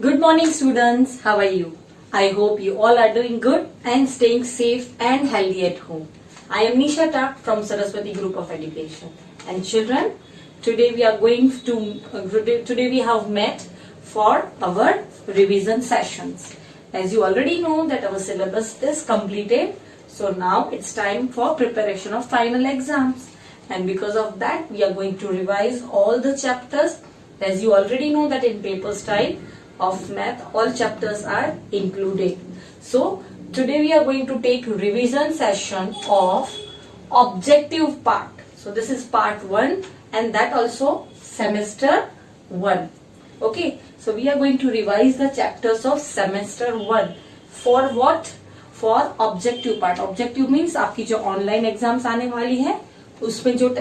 Good morning students, how are you? I hope you all are doing good and staying safe and healthy at home. I am Nisha Tak from Saraswati Group of Education. And children, today we are going to, today we have met for our revision sessions. As you already know that our syllabus is completed, so now it's time for preparation of final exams. And because of that, we are going to revise all the chapters. As you already know that in paper style of math, all chapters are included. So today we are going to take revision session of objective part. So this is part 1 and that also semester 1. Okay, so we are going to revise the chapters of semester 1. For what? For objective part. Objective means आपकी जो online exams आने वाली है उसमें जो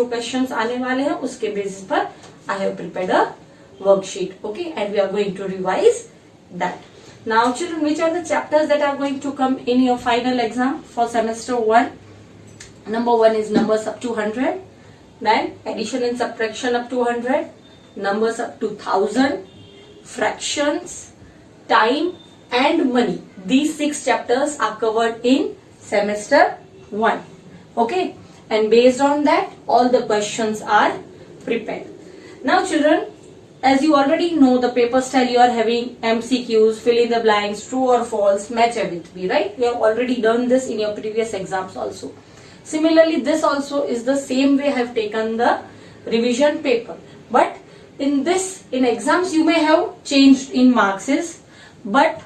questions आने वाले हैं उसके basis पर I have prepared a worksheet. Okay, and we are going to revise that. Now children, which are the chapters that are going to come in your final exam for semester 1? Number 1 is numbers up to 100, then addition and subtraction up to 100, numbers up to 1000, fractions, time and money. These 6 chapters are covered in semester 1. Okay, and based on that all the questions are prepared. Now children, as you already know, the paper style you are having MCQs, fill in the blanks, true or false, match A with B, right? You have already done this in your previous exams also. Similarly, this also is the same way I have taken the revision paper. But in exams you may have changed in marks, but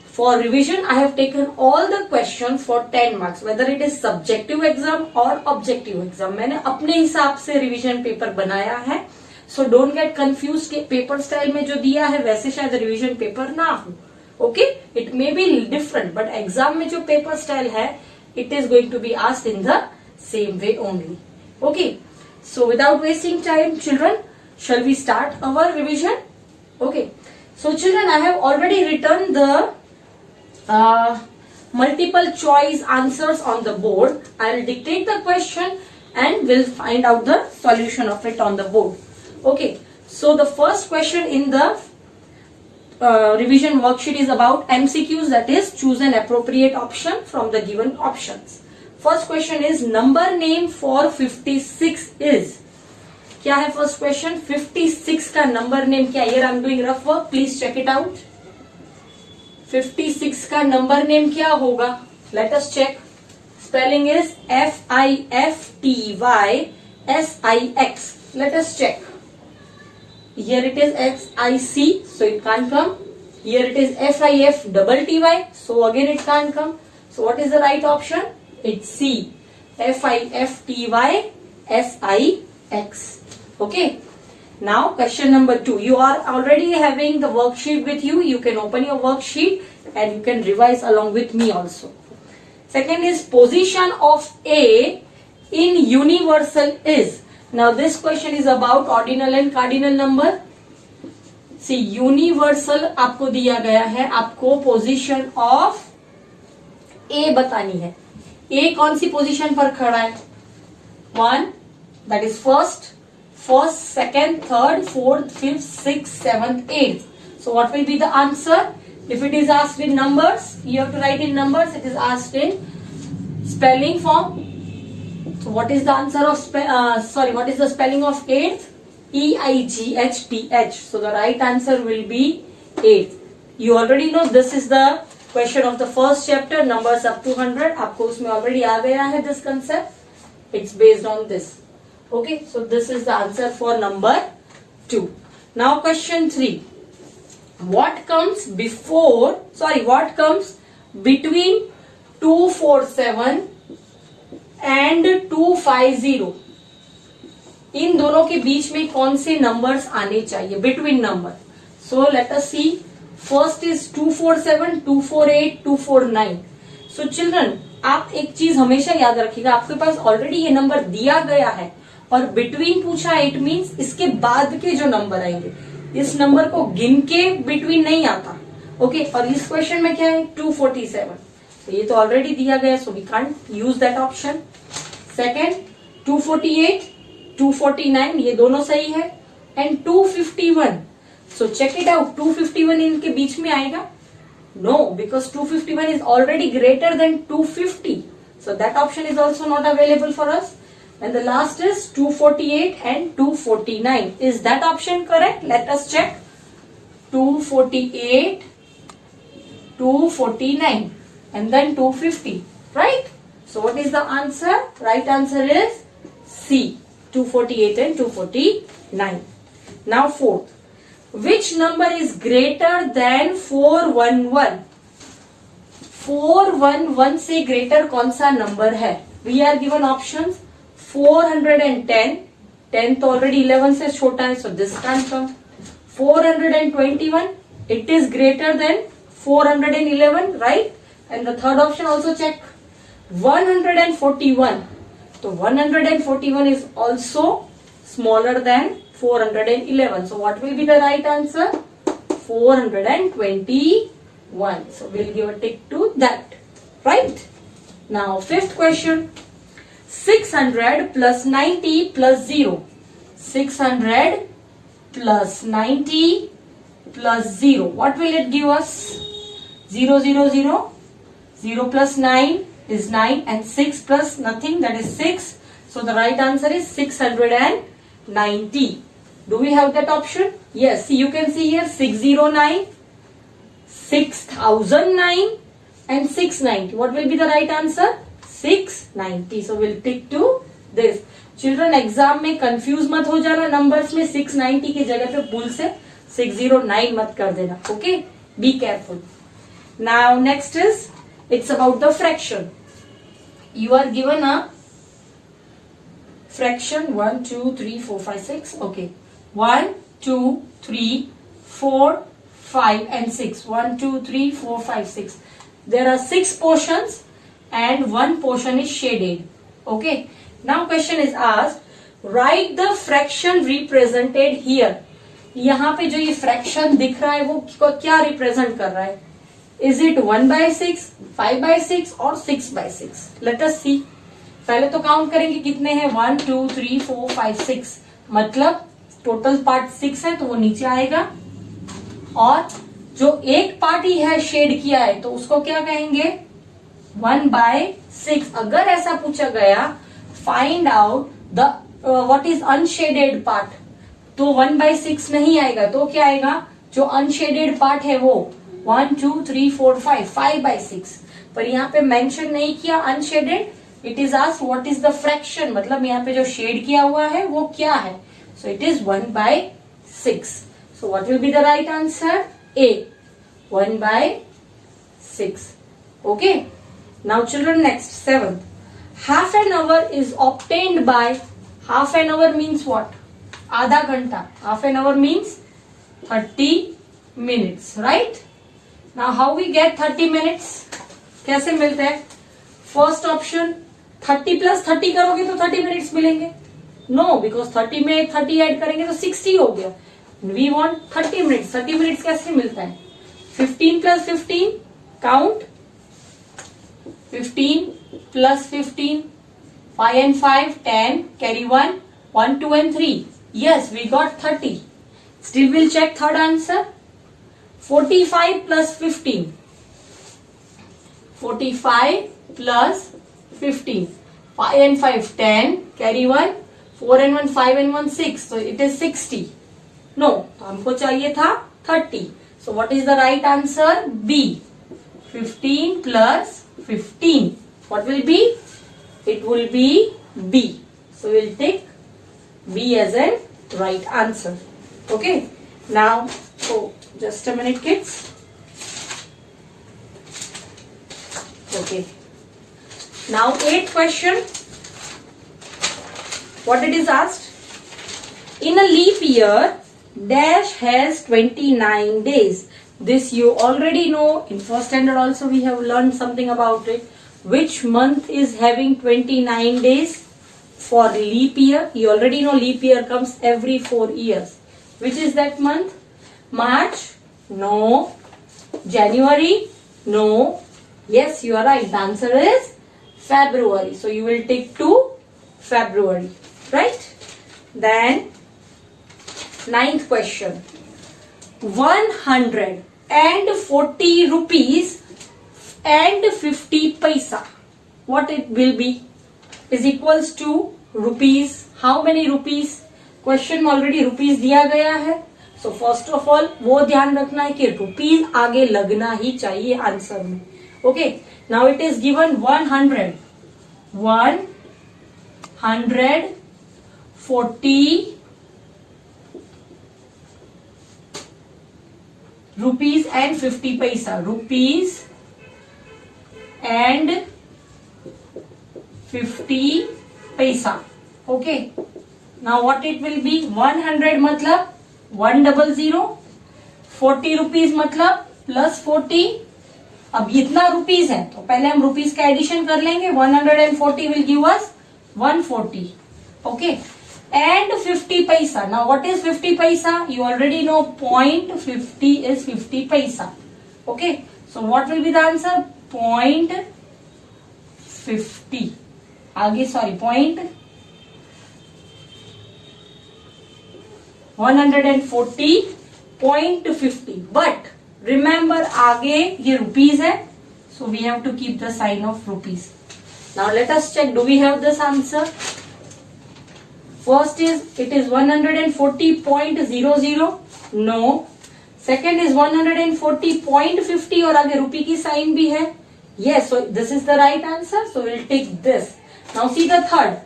for revision I have taken all the questions for 10 marks, whether it is subjective exam or objective exam. मैंने अपने हिसाब से revision paper बनाया है. So don't get confused कि paper style में जो दिया है वैसे शायद revision paper ना हो. Okay, it may be different, but exam में जो paper style है, it is going to be asked in the same way only. Okay, so without wasting time, children, shall we start our revision? Okay, so children, I have already written the multiple choice answers on the board. I will dictate the question and we'll find out the solution of it on the board. Okay, so the first question in the revision worksheet is about MCQs, that is choose an appropriate option from the given options. First question is number name for 56 is. क्या है first question? 56 का number name क्या? Here I am doing rough work, please check it out. 56 का number name क्या होगा? Let us check. Spelling is FIFTYSIX. Let us check. Here it is XIC, so it can't come. Here it is FIFTTY, so again it can't come. So what is the right option? It's C. FIFTYSIX. Okay. Now question number 2. You are already having the worksheet with you. You can open your worksheet and you can revise along with me also. Second is position of A in universal is. Now this question is about ordinal and cardinal number. See, universal आपको दिया गया है, आपको position of A बतानी है. A कौन सी position पर खड़ा है? 1, that is first, second, third, fourth, fifth, sixth, seventh, eighth. So what will be the answer? If it is asked in numbers, you have to write in numbers. It is asked in spelling form. So what is the answer of what is the spelling of 8th? EIGHTH. So the right answer will be 8th. You already know this is the question of the first chapter, numbers up to 100. आपको उसमें already आ गया है this concept. It's based on this. Okay, so this is the answer for number 2. Now question 3. What comes between 247 and 250? इन दोनों के बीच में कौन से numbers आने चाहिए? Between number. So let us see. First is 247, 248, 249. So children, आप एक चीज हमेशा याद रखिएगा, आपके पास ऑलरेडी ये नंबर दिया गया है और बिटवीन पूछा, इट मींस इसके बाद के जो नंबर आएंगे, इस नंबर को गिन के बिटवीन नहीं आता. ओके, और इस क्वेश्चन में क्या है? 247. तो ये तो ऑलरेडी दिया गया, so we can't use that option. Second 248, 249, ये दोनों सही है. And 251. So check it out. 251 इनके बीच में आएगा? No, because 251 is already greater than 250. So that option is also not available for us. And the last is 248 and 249. Is that option correct? Let us check. 248, 249 and then 250. Right? So what is the answer? Right answer is C. 248 and 249. Now fourth. Which number is greater than 411? 411 से greater कौन सा number है? We are given options 410. 10 तो already 11 से छोटा है, so this can't come. 421, it is greater than 411, right? And the third option also check. 141. So 141 is also smaller than 411. So what will be the right answer? 421. So we'll give a tick to that. Right? Now fifth question. 600 plus 90 plus 0. 600 plus 90 plus 0. What will it give us? 0, 0, 0. 0 plus 9 is 9 and 6 plus nothing, that is 6. So the right answer is 690. Do we have that option? Yes. See, you can see here 609, 6009 and 690. What will be the right answer? 690. So we'll tick to this. Children, exam में confuse मत हो जाना numbers में 690 की जगह पे भूल से 609 मत कर देना. Okay? Be careful. Now next is, it's about the fraction. You are given a fraction 1, 2, 3, 4, 5, 6. Okay. 1, 2, 3, 4, 5 and 6. 1, 2, 3, 4, 5, 6. There are 6 portions and 1 portion is shaded. Okay. Now question is asked, write the fraction represented here. यहाँ पे जो ये fraction दिख रहा है वो क्या represent कर रहा है? Is it 1/6, 5/6 or 6/6? Let us see. पहले तो काउंट करेंगे कितने हैं 1, 2, 3, 4, 5, 6. मतलब टोटल पार्ट 6 है तो वो नीचे आएगा और जो एक पार्ट ही है शेड किया है तो उसको क्या कहेंगे 1/6. अगर ऐसा पूछा गया find out the what is unshielded part तो 1/6 नहीं आएगा तो क्या आएगा जो अनशेडेड पार्ट है वो 1, 2, 3, 4, 5, 5/6. पर यहाँ पे मेंशन नहीं किया unshielded. It is asked what is the fraction, मतलब यहाँ पे जो शेड किया हुआ है वो क्या है. So it is 1/6. So what will be the right answer? A, 1/6. Okay. Now children next 7th. Half an hour is obtained by. Half an hour means what? आधा घंटा. Half an hour means 30 minutes, right? Now how we get 30 minutes? कैसे मिलते हैं? First option 30 plus 30 करोगे तो 30 minutes मिलेंगे. No, because 30 में 30 add करेंगे तो 60 हो गया. We want 30 minutes. 30 मिनट्स कैसे मिलता है? 15 plus 15 count. 15 plus 15 5 and 5 10 carry 1 1 2 and 3. Yes, we got 30. Still we'll check third answer. 45 plus 15. 45 plus 15. 5 and 5 10 carry 1 4 and 1 5 and 1 6. So it is 60. No, हमको चाहिए था 30. So what is the right answer? B. 15 plus 15. What will be? It will be B. So we'll take B as a right answer. Okay. Now, just a minute, kids. Okay. Now 8th question. What it is asked? In a leap year, dash has 29 days. This you already know. In first standard also we have learned something about it. Which month is having 29 days for leap year? You already know leap year comes every 4 years. Which is that month? March? No. January? No. Yes, you are right. The answer is February. So you will take to February. Right? Then 9th question. 140 rupees and 50 paisa. What it will be is equals to rupees. How many rupees? Question में already rupees दिया गया है. So first of all वो ध्यान रखना है कि rupees आगे लगना ही चाहिए आंसर में. Okay, now it is given 140 rupees and 50 paisa. Rupees and 50 paisa. Okay. Now what it will be? 100 मतलब 100, 40 rupees मतलब प्लस 40. अब इतना रुपीज है तो पहले हम रुपीज का एडिशन कर लेंगे. 140 will give us 140. Okay. And 50 paisa. Now what is 50 paisa? You already know 0.50 is 50 paisa. Okay. So what will be the answer? 0.50. आगे सॉरी 140.50. But remember आगे ये rupees है. So we have to keep the sign of rupees. Now let us check. Do we have this answer? First is it is 140.00. No. Second is 140.50 और आगे रुपी की sign भी है. Yes, so this is the right answer. So we'll take this. Now see the third.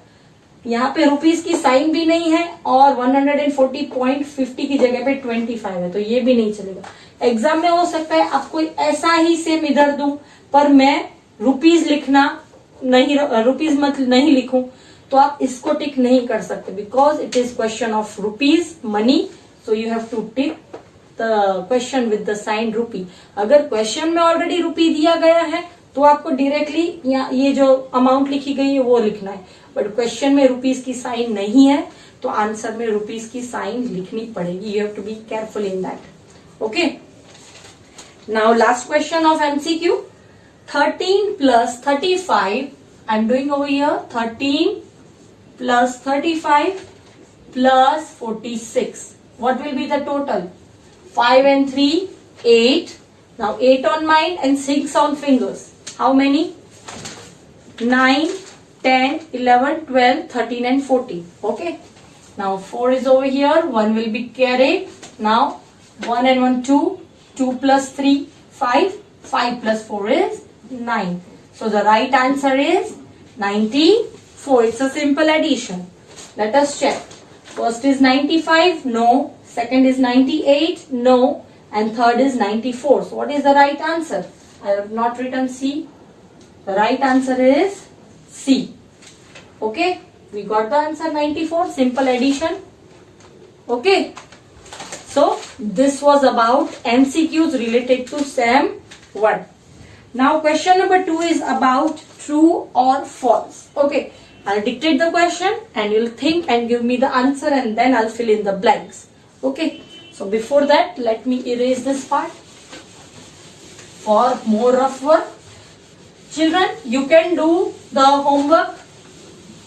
यहाँ पे rupees की sign भी नहीं है और 140.50 की जगह पे 25 है तो ये भी नहीं चलेगा. एग्जाम में हो सकता है आपको ऐसा ही सेम इधर दूं पर मैं रुपीस लिखना नहीं, रुपीस मत नहीं लिखूं तो आप इसको टिक नहीं कर सकते because it is question of rupees money. So you have to tick the question with the sign rupee. अगर क्वेश्चन में ऑलरेडी रुपी दिया गया है तो आपको डायरेक्टली ये जो अमाउंट लिखी गई है वो लिखना है. बट क्वेश्चन में रुपीज की साइन नहीं है तो आंसर में रुपीज की साइन लिखनी पड़ेगी. You have to be careful in that. Okay, now last question of MCQ. 13 plus 35. I'm doing over here 13 plus 35 plus 46. What will be the total? 5 and 3, 8. Now 8 on mind and 6 on fingers. How many? 9, 10, 11, 12, 13 and 14. Okay. Now 4 is over here. 1 will be carried. Now 1 and 1, 2. 2 plus 3, 5. 5 plus 4 is 9. So the right answer is 94. It's a simple addition. Let us check. First is 95. No. Second is 98. No. And third is 94. So what is the right answer? I have not written C. The right answer is C. Okay. We got the answer 94. Simple addition. Okay. So this was about MCQs related to SEM 1. Now question number 2 is about true or false. Okay, I'll dictate the question and you'll think and give me the answer and then I'll fill in the blanks. Okay, so before that let me erase this part for more rough work. Children, you can do the homework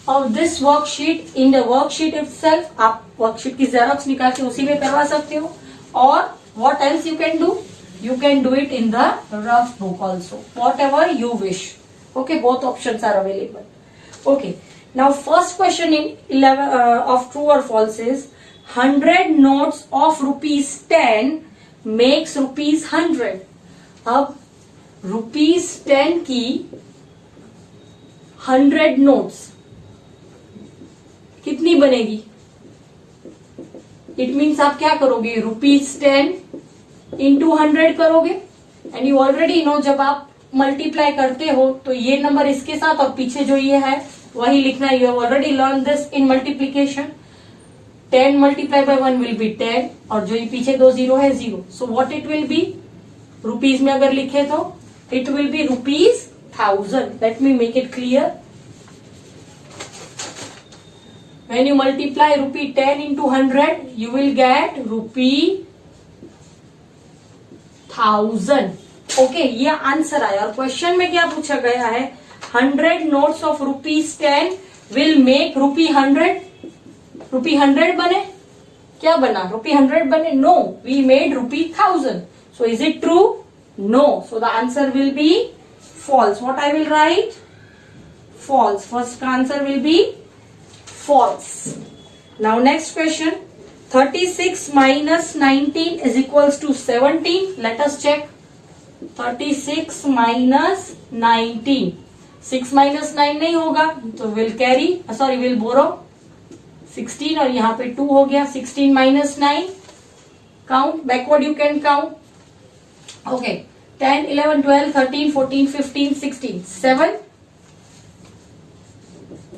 of this worksheet in the worksheet itself. आप worksheet की xerox निकाल के उसी में करवा सकते हो. Or what else you can do? You can do it in the rough book also. Whatever you wish. Okay, both options are available. Okay, now first question in 11 of true or false is 100 notes of rupees 10 makes rupees 100. अब rupees 10 की 100 notes कितनी बनेगी? It means आप क्या करोगे? rupees 10 into 100 करोगे and you already know जब आप मल्टीप्लाई करते हो तो ये नंबर इसके साथ और पीछे जो ये है वही लिखना है. You have already learn this in multiplication. 10 multiplied by 1 will be 10 और जो ये पीछे 2 0 है 0. So what it will B? Rupees में अगर लिखे तो it will B rupees 1000. Let me make it clear. When you multiply rupee 10 into 100, you will get rupee 1000. Okay, ये आंसर आया. और क्वेश्चन में क्या पूछा गया है? 100 notes of rupees 10 will make rupee 100. Rupee 100 बने. क्या बना, ₹100 बने? No, we made ₹1000. So is it true? No. So the answer will be false. What I will write? False. First answer will be false. Now next question. 36 minus 19 is equals to 17. Let us check. 36 minus 19. 6 minus 9 नहीं होगा तो will carry, sorry will borrow 16 और यहाँ पे 2 हो गया. 16 minus 9. Count backward, you can count. Okay. 10, 11, 12, 13, 14, 15, 16, 7.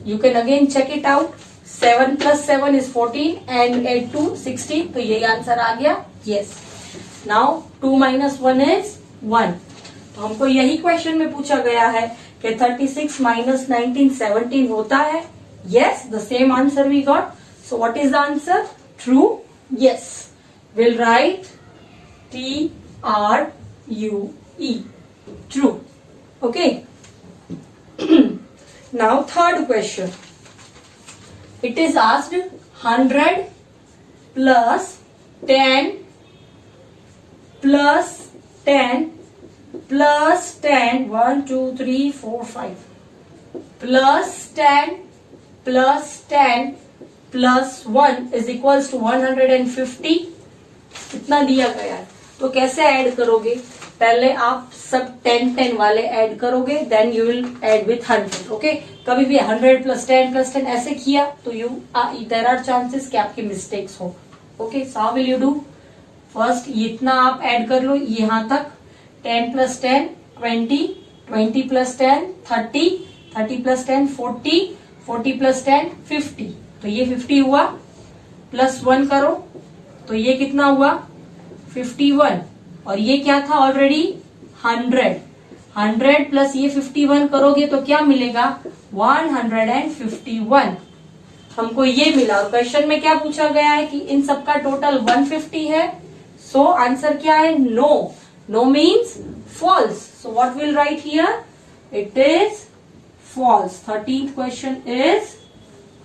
You can again check it out. 7 plus 7 is 14 and add 2, 16. तो यही आंसर आ गया. Yes. Now 2 minus 1 is 1. तो हमको यही क्वेश्चन में पूछा गया है कि 36 minus 19 17 होता है. Yes, the same answer we got. So what is the answer? True? Yes. We'll write TRUE. True. Okay. Now third question. It is asked 100 plus 10 plus 10 plus 10 1 2 3 4 5 plus 10 plus 10 plus 1 is equals to 150. इतना दिया गया है तो कैसे add करोगे? पहले आप सब 10 वाले ऐड करोगे, then you will add with 100. Okay, कभी भी 100 plus 10 ऐसे किया तो देयर आर चांसेस कि आपकी मिस्टेक्स हो. Okay, so how will you do? First इतना आप ऐड कर लो यहाँ तक. 10 plus 10 20, 20 plus 10 30, 30 plus 10 40, 40 plus 10 50. तो ये 50 हुआ. प्लस 1 करो तो ये कितना हुआ? 51. और ये क्या था ऑलरेडी? 100. 100 प्लस ये 51 करोगे तो क्या मिलेगा? 151. हमको ये मिला. और क्वेश्चन में क्या पूछा गया है कि इन सबका टोटल 150 है. सो आंसर क्या है? No. No means false. So what will write here? It is false. 13th question is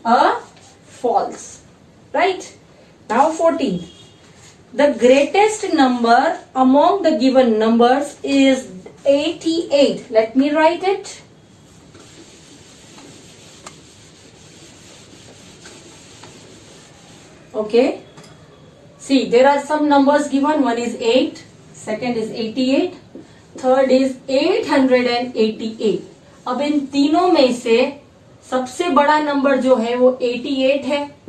a false. Right. Now 14th. The greatest number among the given numbers is 88. Let me write it. Okay. See, there are some numbers given. One is 8, second is 88, third is 888. अब इन तीनों में से सबसे बड़ा number जो है वो 88 है.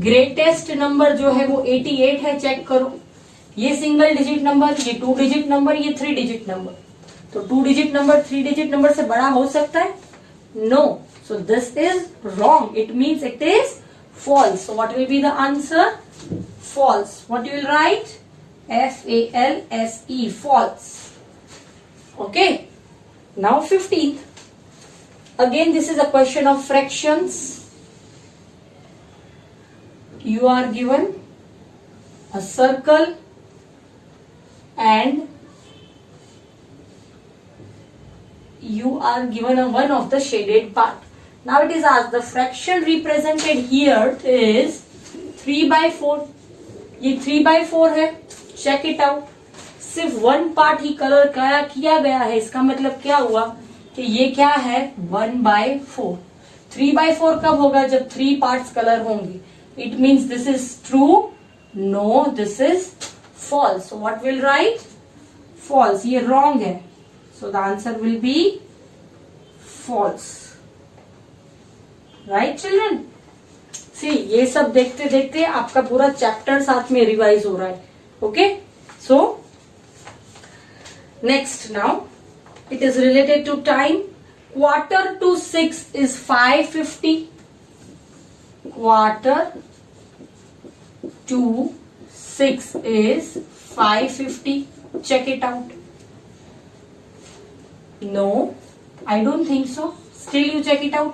ग्रेटेस्ट नंबर जो है वो 88 है. चेक करो. ये सिंगल डिजिट नंबर, ये 2 डिजिट नंबर, ये 3 डिजिट नंबर. तो 2 डिजिट नंबर 3 डिजिट नंबर से बड़ा हो सकता है? No. So this is wrong. It means it is false. So what will be the answer? False. What you will write? FALSE. False. Okay. Now 15th. Again this is a question of fractions. You are given a circle and you are given a one of the shaded part. Now it is asked the fraction represented here is 3/4. ये 3/4 है. Check it out. सिर्फ one part ही colour किया गया है. इसका मतलब क्या हुआ कि ये क्या है? 1/4. 3/4 कब होगा? जब 3 पार्ट्स कलर होंगे. It means this is true. No, this is false. So what will write? False. ये wrong है. So the answer will be false. Right children? See, ये सब देखते देखते आपका पूरा चैप्टर साथ में रिवाइज हो रहा है. Okay? So next now it is related to time. 5:45 is 5:50. 5:45 is 5:50. Check it out. No, I don't think so. Still you check it out.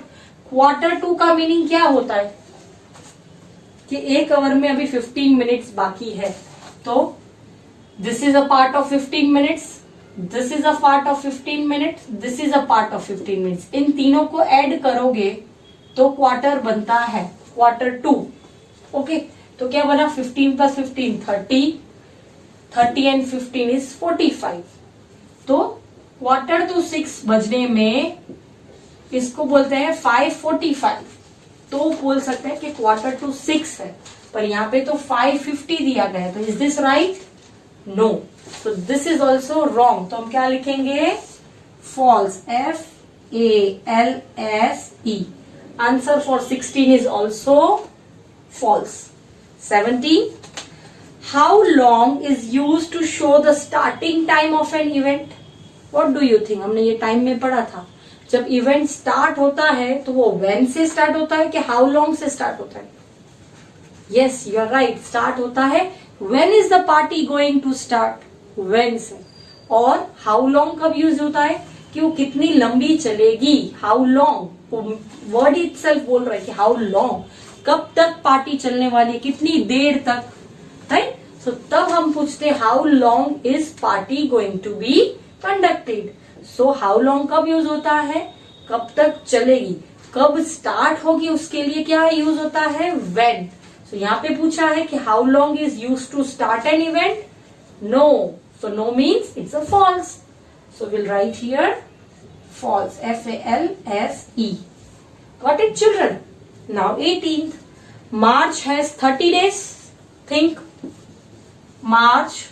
1/4 का मीनिंग क्या होता है कि 1 आवर में अभी 15 मिनट्स बाकी है. तो this is a part of 15 minutes, this is a part of 15 minutes, this is a part of 15 minutes. इन तीनों को ऐड करोगे तो क्वार्टर बनता है. 1/4. ओके, तो क्या बना 15 + 15 30, 30 and 15 is 45। तो 5:45 बजने में इसको बोलते हैं 5:45। तो बोल सकते हैं कि 5:45 है, पर यहाँ पे तो 5:50 दिया गया है, तो is this right? No, so this is also wrong। तो हम क्या लिखेंगे? false, FALSE। Answer for 16 is also false। 17, how long is used to show the starting time of an event? What do you think? हमने ये time में पढ़ा था, जब इवेंट स्टार्ट होता है तो वो when से स्टार्ट होता है कि how long से स्टार्ट होता है? Yes, you are right, start होता है when is the party going to start? when से। और how long कब यूज होता है कि वो कितनी लंबी चलेगी, how long। वर्ड itself बोल रहा है कि how long, कब तक पार्टी चलने वाली है, कितनी देर तक, राइट। सो तब हम पूछते हैं how long is party going to be conducted। So how long कब यूज होता है? कब तक चलेगी, कब स्टार्ट होगी, उसके लिए क्या यूज होता है? when। तो यहाँ पे पूछा है कि how long is used to start an event? No, so no means it's a false। So we'll write here false, FALSE। Got it, children? Now 18th, March has 30 days। Think, March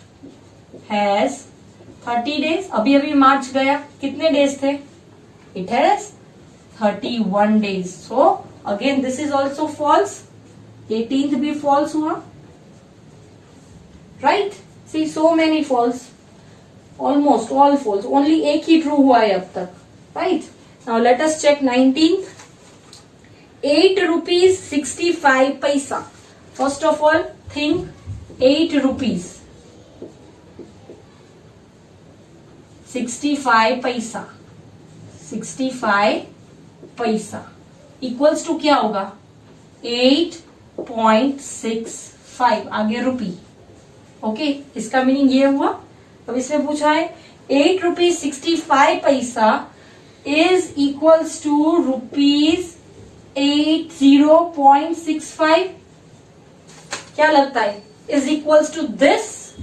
has 30 days। अभी अभी मार्च गया, कितने days थे? It has 31 days। So again this is also false। 18th भी false हुआ, right? See, so many false, almost all false, only एक ही true हुआ है अब तक, right? Now let us check 19th, 8 rupees 65 paisa। First of all, think 8 rupees 65 paisa, 65 पैसा equals to क्या होगा? 8.65, आगे रुपी। ओके, इसका मीनिंग ये हुआ। अब इसमें पूछा है 8 रुपीज 65 पैसा इज इक्वल्स टू रुपीज 80.65। क्या लगता है? Is equals to this?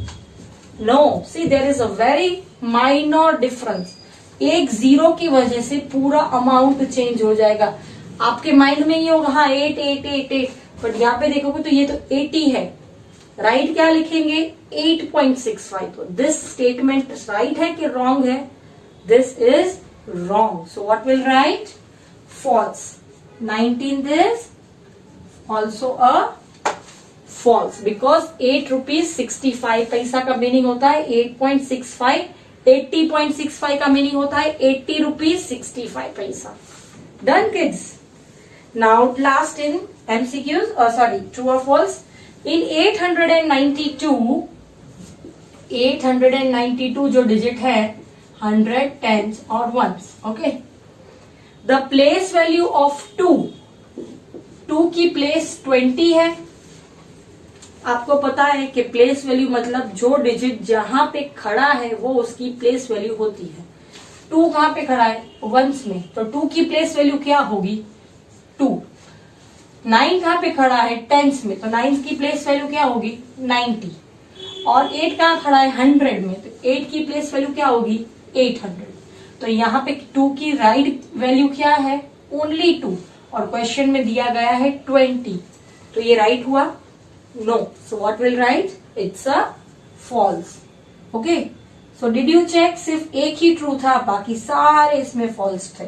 No, see there is a very minor difference. एक जीरो की वजह से पूरा अमाउंट चेंज हो जाएगा। आपके माइंड में ये होगा हाँ 8 8 8 8, बट यहाँ पे देखोगे तो ये तो 80 है, राइट? क्या लिखेंगे? 8.65। तो दिस स्टेटमेंट राइट है कि रॉन्ग है? This is wrong. So what will write? False. 19th is also a false because 8 rupees 65 पैसा का मीनिंग होता है 8.65। 80.65 का मीनिंग होता है 80 रुपीज 65 पैसा। Done kids? Now last in MCQs, sorry, true or false? In 892 जो डिजिट है 100, 10s और 1s, okay. The place value of 2 की प्लेस 20 है। आपको पता है कि प्लेस वैल्यू मतलब जो डिजिट जहां पे खड़ा है वो उसकी प्लेस वैल्यू होती है। 2 कहां पे खड़ा है? 1s में, तो 2 की प्लेस वैल्यू क्या होगी? 2। 9 कहां पे खड़ा है? 10s में, तो 9 की प्लेस वैल्यू क्या होगी? 90। और 8 कहां खड़ा है? 100 में, तो 8 की प्लेस वैल्यू क्या होगी? 800। तो यहाँ पे 2 की राइट वैल्यू क्या है? ओनली 2, और क्वेश्चन में दिया गया है 20, तो ये राइट हुआ? No. So what will write? It's a false. Okay, so did you check? सिर्फ एक ही ट्रू था, बाकी सारे इसमें फॉल्स थे।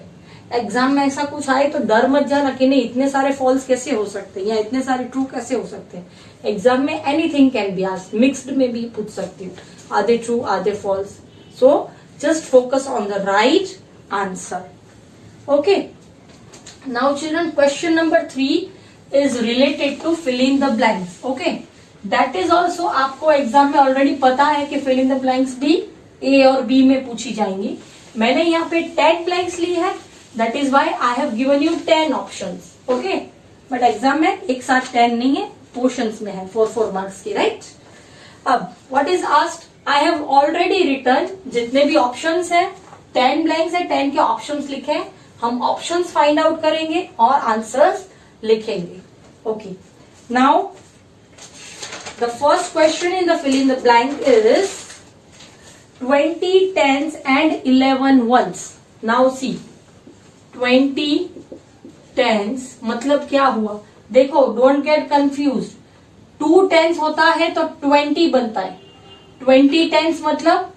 एग्जाम में ऐसा कुछ आए तो डर मत जाना कि नहीं इतने सारे फॉल्स कैसे हो सकते हैं या इतने सारे ट्रू कैसे हो सकते हैं। एग्जाम में anything can be asked, mixed में भी पूछ सकती हूँ, are they true, are they false. So just focus on the right answer. Okay, now children, question number 3 is related to fill in the blanks. Okay, that is also आपको exam में already पता है कि fill in the blanks भी A और B में पूछी जाएंगी। मैंने यहाँ पे 10 blanks ली है, that is why I have given you 10 options. Okay, but exam में एक साथ 10 नहीं है, पोर्शंस में है, 4 मार्क्स की, राइट? अब what is asked? I have already written जितने भी ऑप्शंस हैं, 10 ब्लैंक्स है, 10 के ऑप्शंस लिखे हैं। हम ऑप्शंस फाइंड आउट करेंगे और आंसर्स लिखेंगे। Okay, now The first question in the fill in the blank is 20 tens and 11 ones. Now see, 20 tens मतलब क्या हुआ, देखो डोंट गेट कंफ्यूज, 2 टेंस होता है तो 20 बनता है, 20 टेंस मतलब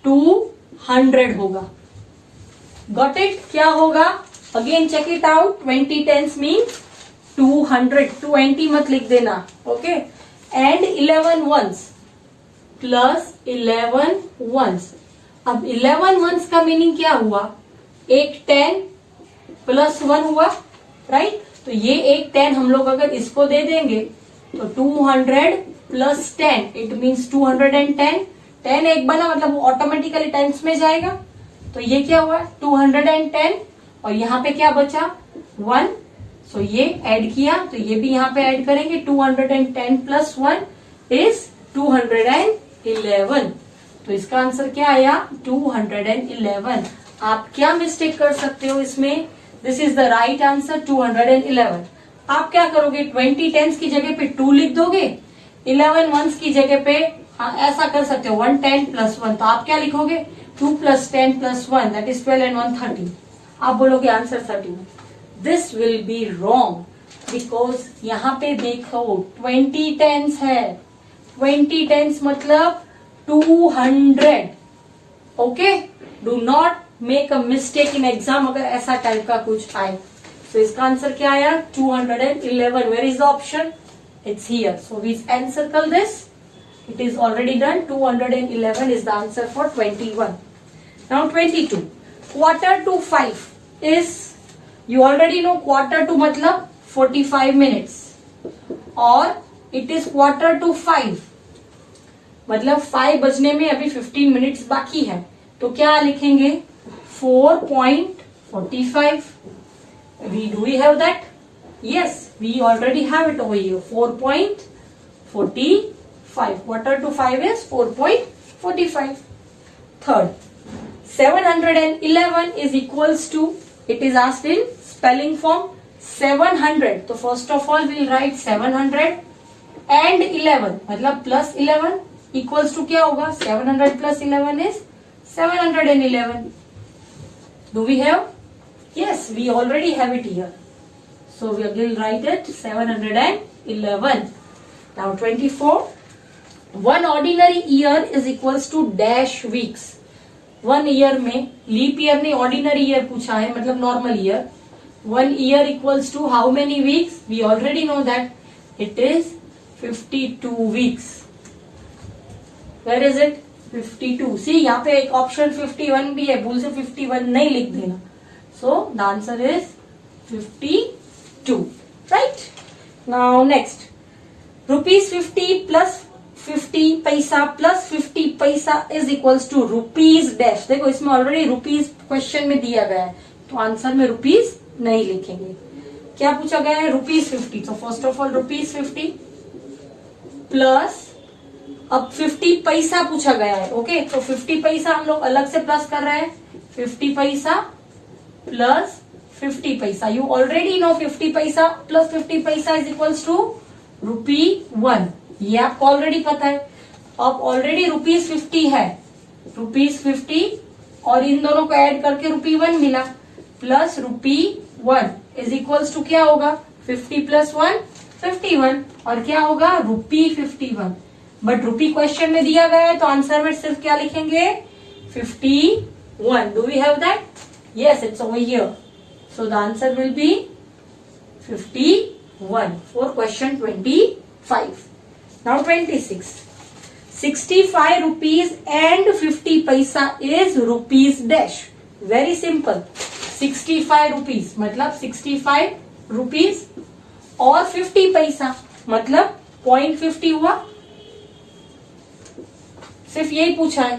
200 होगा. Got it? क्या होगा? Again check it out. 20 tens means 200, 20 मत लिख देना. Okay. And 11 ones plus 11 ones. अब 11 वंस का मीनिंग क्या हुआ? एक 10 प्लस 1 हुआ, राइट? तो ये एक 10 हम लोग अगर इसको दे देंगे तो 200 प्लस 10 इट मीन्स 210. 10 एक बना मतलब वो ऑटोमेटिकली टेंस में जाएगा. तो ये क्या हुआ? 210. और यहाँ पे क्या बचा? 1. सो ये ऐड किया तो ये भी यहाँ पे ऐड करेंगे. 210 प्लस 1 इज 211. तो इसका आंसर क्या आया? 211. आप क्या मिस्टेक कर सकते हो इसमें? This is the right answer 211. आप क्या करोगे? 20 टेंस की जगह पे 2 लिख दोगे, 11 वंस की जगह पे ऐसा कर सकते हो 1 10 प्लस 1. तो आप क्या लिखोगे? 2 plus 10 plus 1 that is 12 and 1 30. आप बोलोगे answer 30. This will be wrong because यहाँ पे देखो 20 टेंस है. 20 टेंस मतलब 200. Okay. Do not make a mistake in exam अगर ऐसा टाइप का कुछ आए. तो इसका आंसर क्या आया? 211. Where is the option? It's here. So we encircle this. It is already done. 211 is the answer for 21. Now 22. Quarter to 5 is, you already know quarter to मतलब 45 minutes. और it is quarter to 5. मतलब 5 बजने में अभी 15 minutes बाकी है. तो क्या लिखेंगे? 4.45. Do we have that? Yes, we already have it over here. 4.45. Quarter to 5 is 4.45. Third, 711 is equals to, it is asked in spelling form 700. So first of all we will write 700 and 11 मतलब plus 11 equals to क्या होगा? 700 plus 11 is 711. Do we have? Yes, we already have it here. So we will write it 711. Now 24. One ordinary year is equals to dash weeks. 1 year में leap year नहीं ordinary year पूछा है मतलब normal year. 1 year equals to how many weeks? We already know that it is 52 weeks. Where is it? 52. See यहाँ पे एक option 51 भी है, भूल से 51 नहीं लिख देना. So the answer is 52. Right? Now next, ₹50 plus 50 पैसा plus 50 paisa is equals to rupees dash. देखो इसमें ऑलरेडी रुपीज क्वेश्चन में दिया गया है तो आंसर में रुपीज नहीं लिखेंगे. क्या पूछा गया है? ₹50. तो फर्स्ट ऑफ ऑल ₹50 प्लस अब 50 पैसा पूछा गया है. ओके. तो 50 पैसा हम लोग अलग से प्लस कर रहे हैं. 50 पैसा प्लस 50 पैसा. यू ऑलरेडी नो 50 पैसा plus 50 paisa is equals to ₹1. ये आपको ऑलरेडी पता है. अब ऑलरेडी ₹50 है, ₹50 और इन दोनों को ऐड करके ₹1 मिला प्लस ₹1 इज इक्वल्स टू क्या होगा? 50 प्लस 1 51 और क्या होगा? ₹51. बट रुपी क्वेश्चन में दिया गया है तो आंसर में सिर्फ क्या लिखेंगे? 51. Do we have that? Yes, it's over here. So the answer will be 51 for question 25. Now 26. 65 rupees and 50 paisa is rupees dash. Very simple. 65 rupees मतलब 65 rupees और 50 पैसा मतलब 0.50 हुआ. सिर्फ यही पूछा है.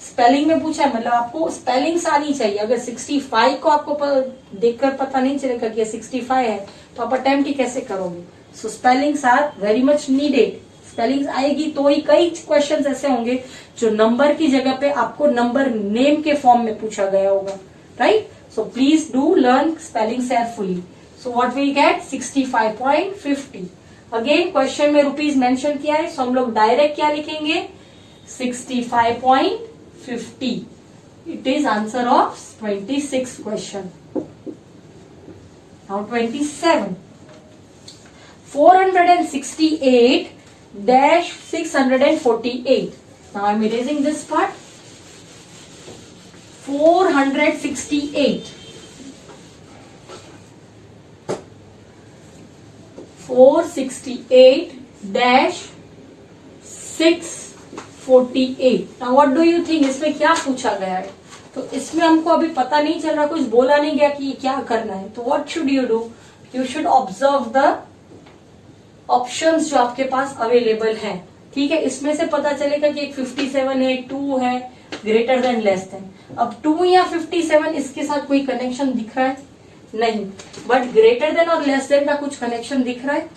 स्पेलिंग में पूछा है मतलब आपको स्पेलिंग्स आनी चाहिए. अगर 65 को आपको देखकर पता नहीं चलेगा कि 65 है तो आप अटेम्प्ट ही कैसे करोगे. So spellings are very much needed. Spellings आएगी तो ही कई क्वेश्चंस ऐसे होंगे जो नंबर की जगह पे आपको नंबर नेम के फॉर्म में पूछा गया होगा. Right? So please do learn spelling carefully. So what we get? 65.50. Again question में रुपीज मेंशन किया है, सो हम लोग डायरेक्ट क्या लिखेंगे 65.50. It is answer of 26 question. Now 27. 468-648. Now I am erasing this part. 468. 468-648. Now what do you think? इसमें क्या पूछा गया है? तो इसमें हमको अभी पता नहीं चल रहा, कुछ बोला नहीं गया कि क्या करना है. तो what should you do? You should observe the options जो आपके पास अवेलेबल हैं. ठीक है, इसमें से पता चलेगा कि एक 57 है, 2 है, ग्रेटर देन लेस देन. अब 2 या 57 इसके साथ कोई कनेक्शन दिख रहा है? नहीं. बट ग्रेटर देन और लेस देन का कुछ कनेक्शन दिख रहा है?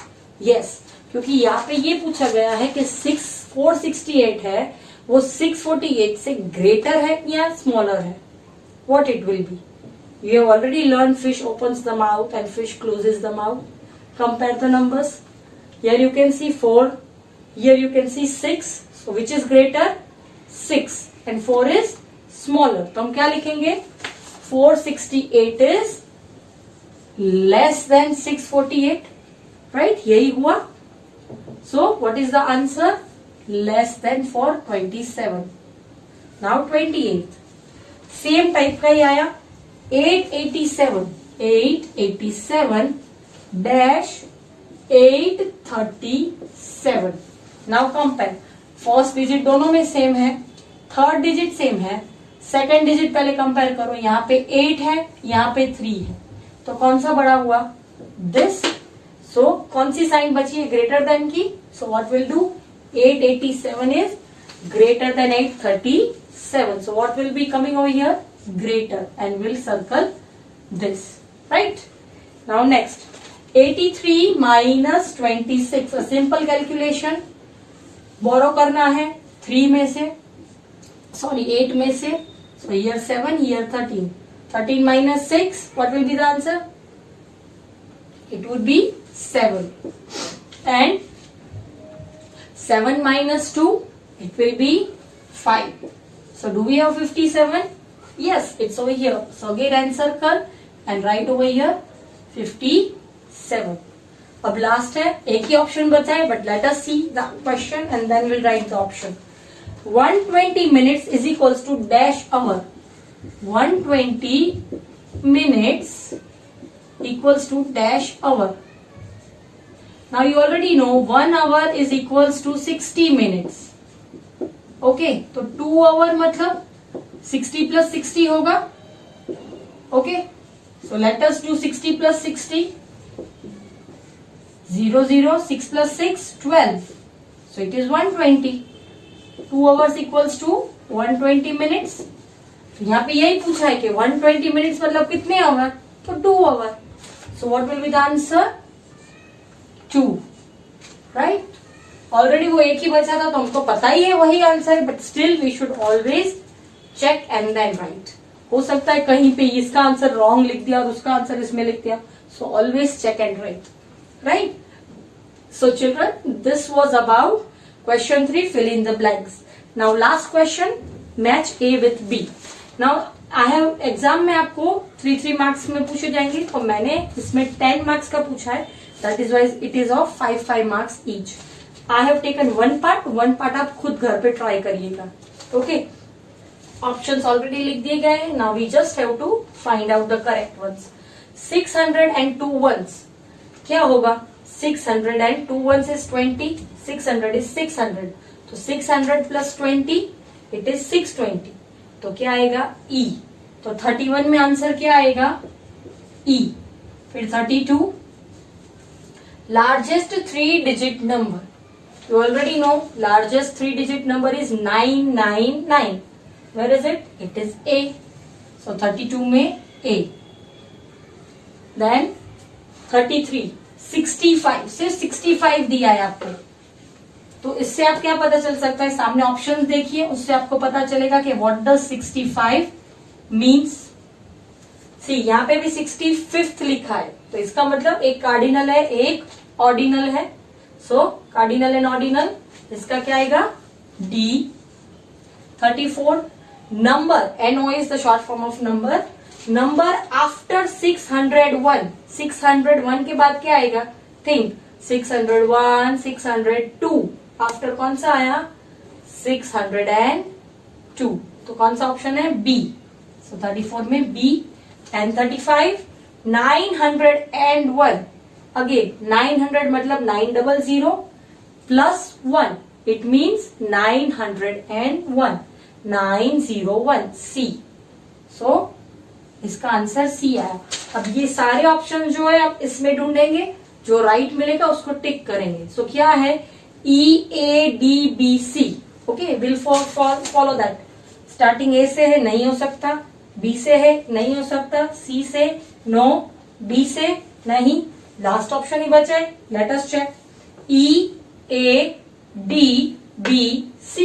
यस, क्योंकि यहाँ पे ये पूछा गया है कि 468 है, वो 648 से ग्रेटर है या स्मॉलर है. What it will be? You have already learn fish opens the mouth and fish closes the mouth. Compare the numbers. Here you can see 4, here you can see 6, so which is greater? 6 and 4 is smaller. तो हम क्या लिखेंगे? 468 is less than 648, right? यही हुआ. So what is the answer? Less than for 27. Now 28. Same type का ही आया. 887 dash 837. Now compare. First digit दोनों में सेम है, थर्ड डिजिट सेम है, सेकंड डिजिट पहले कंपेयर करो. यहाँ पे 8 है, यहाँ पे 3 है, तो कौन सा बड़ा हुआ? दिस. सो कौन सी साइन बची है? ग्रेटर देन की. सो what will do? 887 is greater than 837. So what will be coming over here? Greater, and will circle this. Right. Now next 83 minus 26. A simple calculation. बोरो करना है 3 में से, सॉरी 8 में से. So here 7, here 13. 13 minus 6, what will be the answer? It would be 7. And 7 minus 2, it will be 5. So do we have 57? Yes, it's over here. So again and circle and write over here 57. अब last है, एक ही option बचा है, but let us see the question and then will write the option. 120 minutes is equals to dash hour. 120 minutes equals to dash hour. Now you already know 1 hour is equals to 60 minutes. Okay, तो 2 hour मतलब 60 plus 60 होगा. Okay, so let us do 60 plus 60. 0, 0, 6 plus 6, 12. So it is 120. 2 hours equals to 120 minutes. तो यहाँ पे यही पूछा है कि 120 minutes मतलब कितने आवर? तो 2 hour. So what will be the answer? 2. Right? Already वो एक ही बचा था, तो हमको पता ही है वही आंसर है, but still we should always check and then write. हो सकता है कहीं पे इसका आंसर रॉन्ग लिख दिया और उसका आंसर इसमें लिख दिया. So always check and write. Right? So children, this was about question 3, fill in the blanks. Now last question, match A with B. Now I have exam में आपको 3 marks में पूछे जाएंगे, तो मैंने इसमें 10 marks का पूछा है. That is why it is of 5 marks each. I have taken one part आप खुद घर पे ट्राई करिएगा. Okay? Options already लिख दिए गए हैं. Now we just have to find out the correct ones. 602 ones. क्या होगा? 600 and 2 ones is 20. 600 is 600. तो 600 plus 20, it is 620. तो क्या आएगा? E. तो 31 में आंसर क्या आएगा? E. फिर 32. Largest 3-digit number. You already know largest 3-digit number is 999. Where is it? It is A. So 32 में A. Then 33. 65. सिर्फ 65 दिया है आपको, तो इससे आप क्या पता चल सकता है? सामने ऑप्शंस देखिए, उससे आपको पता चलेगा कि व्हाट डज 65 मीन्स. सी यहाँ पे भी 65th लिखा है, तो इसका मतलब एक कार्डिनल है, एक ऑर्डिनल है. सो कार्डिनल एंड ऑर्डिनल, इसका क्या आएगा D. 34 number, NO is the short form of number, number after 601, 601 के बाद क्या आएगा, थिंक 601, 602, आफ्टर कौन सा आया 602, तो कौन सा ऑप्शन है बी. सो 34 में बी. एंड 35 901, अगेन 900 मतलब 900 प्लस 1, इट मीन्स 901, 901 सी. सो इसका आंसर सी आया. अब ये सारे ऑप्शन जो है आप इसमें ढूंढेंगे, जो राइट मिलेगा उसको टिक करेंगे. सो क्या है EADBC. Okay, will follow that. Starting ए से है, नहीं हो सकता, बी से है, नहीं हो सकता, सी से नो, डी से नहीं, लास्ट ऑप्शन ही बचा है. Let us check. EADBC.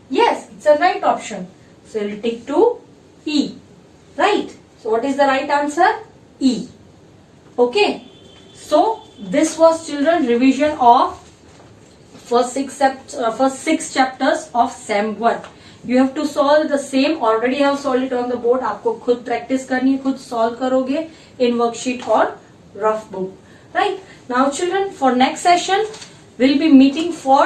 Yes, it's a right option. So we'll tick to E. Right. So what is the right answer? E. Okay. So this was children revision of first six chapters of Sem 1. You have to solve the same. Already I have solved it on the board. आपको खुद practice करनी है, खुद solve करोगे in worksheet or rough book. Right. Now children, for next session we'll be meeting for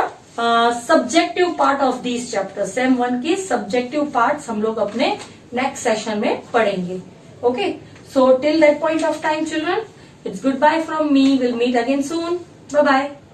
subjective part of these chapters. Sem 1 की subjective parts हम लोग अपने next session में पढ़ेंगे. Okay. So till that point of time children, it's goodbye from me. We'll meet again soon. Bye bye.